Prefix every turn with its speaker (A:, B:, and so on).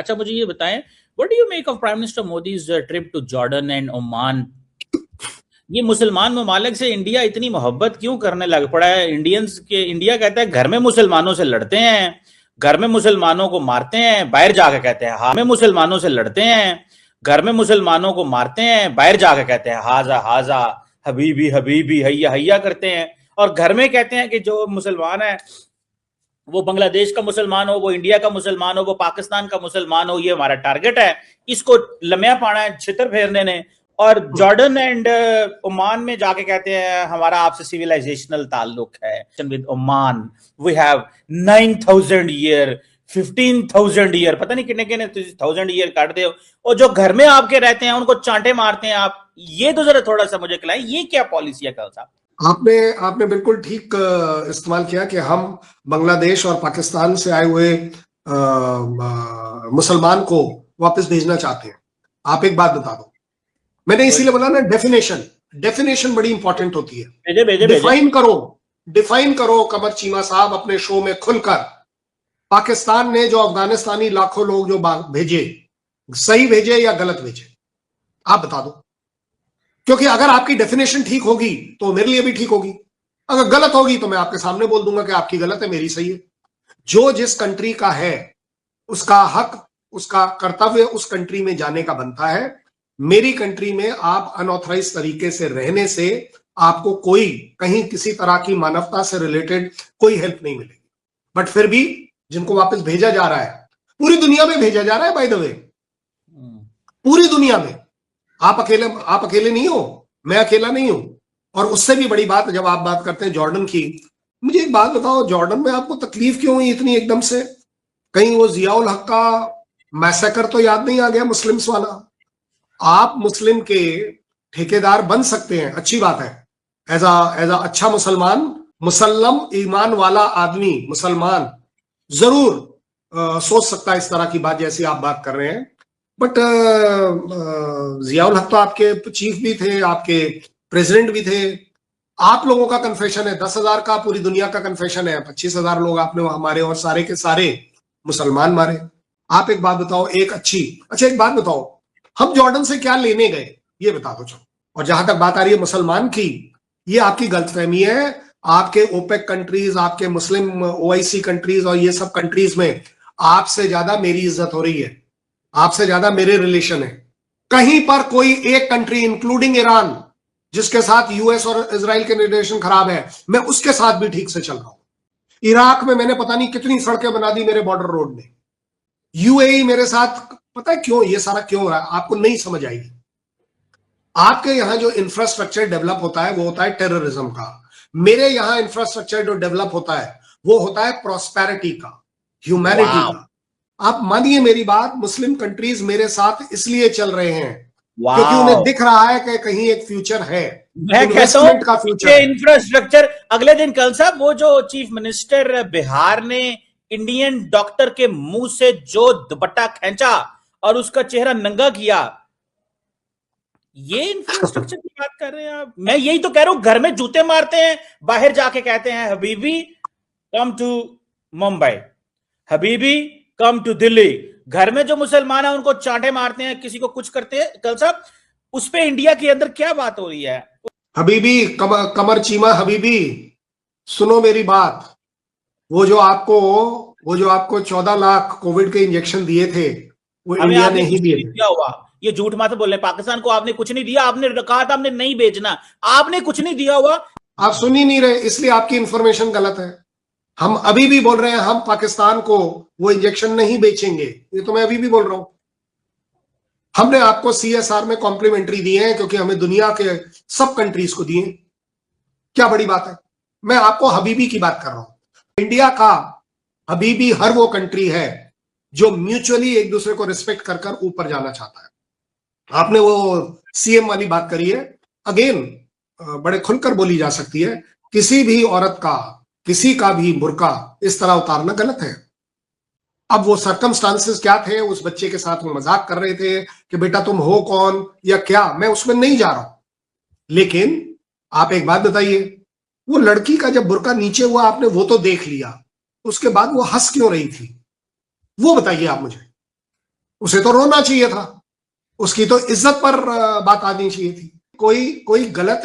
A: अच्छा मुझे ये बताएं, what do you make of prime minister Modi's trip to Jordan and Oman? ये मुसलमान ममालिक से इंडिया इतनी मोहब्बत क्यों करने लग पड़ा है? इंडिया कहता है घर में मुसलमानों से लड़ते हैं, घर में मुसलमानों को मारते हैं, बाहर जाकर कहते हैं हाँ में मुसलमानों से लड़ते हैं, घर में मुसलमानों को मारते हैं, बाहर जाकर कहते हैं हाजा हाजा, हबीबी हबीबी, हैया हैया करते हैं, और घर में कहते हैं कि जो मुसलमान है वो बांग्लादेश का मुसलमान हो, वो इंडिया का मुसलमान हो, वो पाकिस्तान का मुसलमान हो, ये हमारा टारगेट है, इसको लम्या पाना है छितर फेरने ने। और जॉर्डन एंड ओमान में जाके कहते हैं हमारा आपसे सिविलाइजेशनल ताल्लुक है with Oman, we have 9,000 year, 15,000 year, पता नहीं कितने कितने 1000 ईयर काट दे, और जो घर में आपके रहते हैं उनको चांटे मारते हैं आप। ये तो जरा थोड़ा सा मुझे खिलाएं, ये क्या पॉलिसी है कल साहब?
B: आपने बिल्कुल ठीक इस्तेमाल किया कि हम बांग्लादेश और पाकिस्तान से आए हुए मुसलमान को वापस भेजना चाहते हैं। आप एक बात बता दो, मैंने इसीलिए बोला ना, डेफिनेशन बड़ी इंपॉर्टेंट होती है। डिफाइन करो कमर चीमा साहब अपने शो में खुलकर, पाकिस्तान ने जो अफगानिस्तानी लाखों लोग जो भेजे, सही भेजे या गलत भेजे, आप बता दो। क्योंकि अगर आपकी डेफिनेशन ठीक होगी तो मेरे लिए भी ठीक होगी, अगर गलत होगी तो मैं आपके सामने बोल दूंगा कि आपकी गलत है, मेरी सही है। जो जिस कंट्री का है उसका हक, उसका कर्तव्य उस कंट्री में जाने का बनता है। मेरी कंट्री में आप अनऑथराइज तरीके से रहने से आपको कोई कहीं किसी तरह की मानवता से रिलेटेड कोई हेल्प नहीं मिलेगी। बट फिर भी जिनको वापस भेजा जा रहा है, पूरी दुनिया में भेजा जा रहा है, बाय द वे, पूरी दुनिया में। आप अकेले नहीं हो, मैं अकेला नहीं हूं। और उससे भी बड़ी बात, जब आप बात करते हैं जॉर्डन की, मुझे एक बात बताओ, जॉर्डन में आपको तकलीफ क्यों हुई इतनी एकदम से? कहीं वो जियाउल हक का मैसेकर तो याद नहीं आ गया, मुस्लिम्स वाला? आप मुस्लिम के ठेकेदार बन सकते हैं, अच्छी बात है, एज अ अच्छा मुसलमान, मुसल्लम ईमान वाला आदमी, मुसलमान जरूर सोच सकता है इस तरह की बात जैसी आप बात कर रहे हैं। बट जियाउल हक तो आपके चीफ भी थे, आपके प्रेसिडेंट भी थे। आप लोगों का कन्फेशन है 10,000 का, पूरी दुनिया का कन्फेशन है 25,000 लोग आपने हमारे और सारे के सारे मुसलमान मारे। आप एक बात बताओ, अच्छा एक बात बताओ, हम जॉर्डन से क्या लेने गए ये बता दो चलो। और जहां तक बात आ रही है मुसलमान की, ये आपकी गलतफहमी है। आपके ओपेक कंट्रीज, आपके मुस्लिम ओआईसी कंट्रीज और ये सब कंट्रीज में आपसे ज्यादा मेरी इज्जत हो रही है, आपसे ज्यादा मेरे रिलेशन है। कहीं पर कोई एक कंट्री इंक्लूडिंग ईरान, जिसके साथ यूएस और इजराइल के रिलेशन खराब है, मैं उसके साथ भी ठीक से चल रहा हूं। इराक में मैंने पता नहीं कितनी सड़कें बना दी मेरे बॉर्डर रोड में। यूएई मेरे साथ, पता है क्यों ये सारा क्यों हो रहा है? आपको नहीं समझ आएगी। आपके यहां जो इंफ्रास्ट्रक्चर डेवलप होता है वो होता है टेररिज्म का। मेरे यहां इंफ्रास्ट्रक्चर जो डेवलप होता है वो होता है प्रॉस्पेरिटी का, ह्यूमैनिटी का। आप मानिए मेरी बात, मुस्लिम कंट्रीज मेरे साथ इसलिए चल रहे हैं क्योंकि उन्हें दिख रहा है कि कहीं एक फ्यूचर है,
A: मैं कहता हूं ये इंफ्रास्ट्रक्चर। अगले दिन कल साहब वो जो चीफ मिनिस्टर बिहार ने इंडियन डॉक्टर के मुंह से जो दुपट्टा खींचा और उसका चेहरा नंगा किया, ये इंफ्रास्ट्रक्चर की बात कर रहे हैं आप? मैं यही तो कह रहा हूं, घर में जूते मारते हैं, बाहर जाके कहते हैं हबीबी कम टू मुंबई, हबीबी कम टू दिल्ली। घर में जो मुसलमान है उनको चांटे मारते हैं, किसी को कुछ करते हैं। कल साहब उस पे इंडिया के अंदर क्या बात हो रही है?
B: हबीबी कमर चीमा, हबीबी सुनो मेरी बात। वो जो आपको 14 लाख कोविड के इंजेक्शन दिए थे वो इंडिया ने ही दिए थे।
A: हुआ, ये झूठ मत बोल रहे, पाकिस्तान को आपने कुछ नहीं दिया। आपने कहा था हमने नहीं भेजना, आपने कुछ नहीं दिया हुआ।
B: आप सुन ही नहीं रहे, इसलिए आपकी इंफॉर्मेशन गलत है। हम अभी भी बोल रहे हैं हम पाकिस्तान को वो इंजेक्शन नहीं बेचेंगे, ये तो मैं अभी भी बोल रहा हूं। हमने आपको सीएसआर में कॉम्प्लीमेंट्री दिए हैं क्योंकि हमें दुनिया के सब कंट्रीज को दिए। क्या बड़ी बात है? मैं आपको हबीबी की बात कर रहा हूं। इंडिया का हबीबी हर वो कंट्री है जो म्यूचुअली एक दूसरे को रिस्पेक्ट कर कर ऊपर जाना चाहता है। आपने वो सीएम वाली बात करी है, अगेन बड़े खुलकर बोली जा सकती है। किसी भी औरत का, किसी का भी बुर्का इस तरह उतारना गलत है। अब वो सर्कमस्टांसेस क्या थे, उस बच्चे के साथ वो मजाक कर रहे थे कि बेटा तुम हो कौन या क्या, मैं उसमें नहीं जा रहा हूं। लेकिन आप एक बात बताइए, वो लड़की का जब बुर्का नीचे हुआ आपने वो तो देख लिया, उसके बाद वो हंस क्यों रही थी वो बताइए आप मुझे। उसे तो रोना चाहिए था, उसकी तो इज्जत पर बात आनी चाहिए थी। कोई गलत